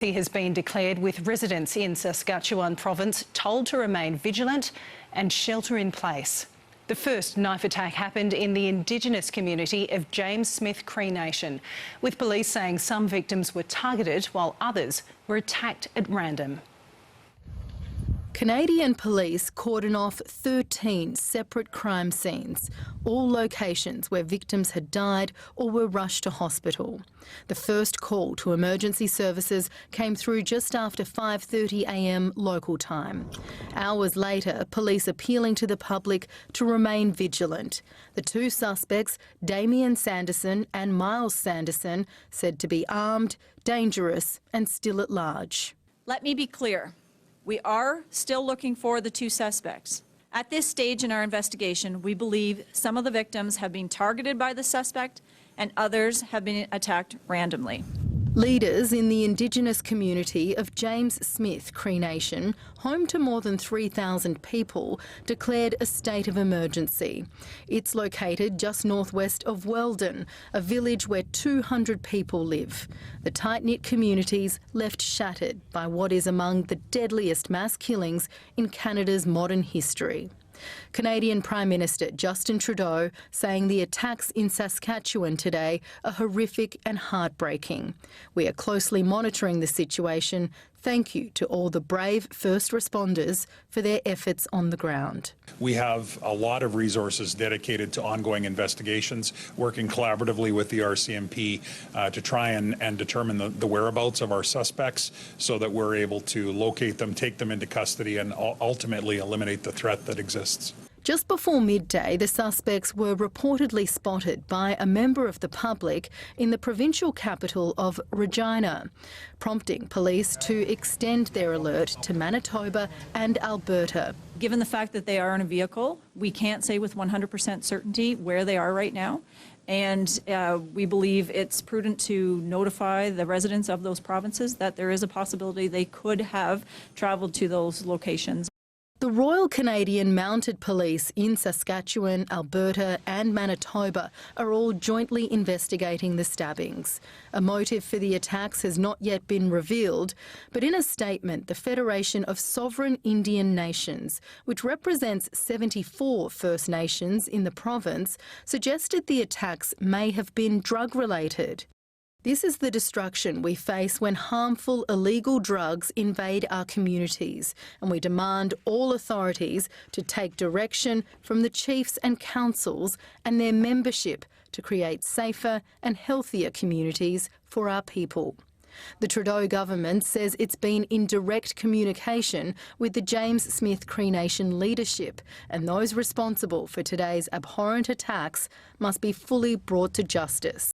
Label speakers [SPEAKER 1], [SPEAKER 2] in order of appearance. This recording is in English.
[SPEAKER 1] He has been declared, with residents in Saskatchewan province told to remain vigilant and shelter in place. The first knife attack happened in the Indigenous community of James Smith Cree Nation, with police saying some victims were targeted while others were attacked at random.
[SPEAKER 2] Canadian police cordoned off 13 separate crime scenes, all locations where victims had died or were rushed to hospital. The first call to emergency services came through just after 5:30 a.m. local time. Hours later, police appealing to the public to remain vigilant. The two suspects, Damien Sanderson and Miles Sanderson, said to be armed, dangerous and still at large.
[SPEAKER 3] Let me be clear. We are still looking for the two suspects. At this stage in our investigation, we believe some of the victims have been targeted by the suspect and others have been attacked randomly.
[SPEAKER 2] Leaders in the Indigenous community of James Smith Cree Nation, home to more than 3,000 people, declared a state of emergency. It's located just northwest of Weldon, a village where 200 people live. The tight-knit community's left shattered by what is among the deadliest mass killings in Canada's modern history. Canadian Prime Minister Justin Trudeau saying the attacks in Saskatchewan today are horrific and heartbreaking. We are closely monitoring the situation. Thank you to all the brave first responders for their efforts on the ground.
[SPEAKER 4] We have a lot of resources dedicated to ongoing investigations, working collaboratively with the RCMP to try and determine the whereabouts of our suspects so that we're able to locate them, take them into custody and ultimately eliminate the threat that exists.
[SPEAKER 2] Just before midday, the suspects were reportedly spotted by a member of the public in the provincial capital of Regina, prompting police to extend their alert to Manitoba and Alberta.
[SPEAKER 3] Given the fact that they are in a vehicle, we can't say with 100% certainty where they are right now. And we believe it's prudent to notify the residents of those provinces that there is a possibility they could have travelled to those locations.
[SPEAKER 2] The Royal Canadian Mounted Police in Saskatchewan, Alberta and Manitoba are all jointly investigating the stabbings. A motive for the attacks has not yet been revealed, but in a statement, the Federation of Sovereign Indian Nations, which represents 74 First Nations in the province, suggested the attacks may have been drug-related. This is the destruction we face when harmful illegal drugs invade our communities, and we demand all authorities to take direction from the chiefs and councils and their membership to create safer and healthier communities for our people. The Trudeau government says it's been in direct communication with the James Smith Cree Nation leadership, and those responsible for today's abhorrent attacks must be fully brought to justice.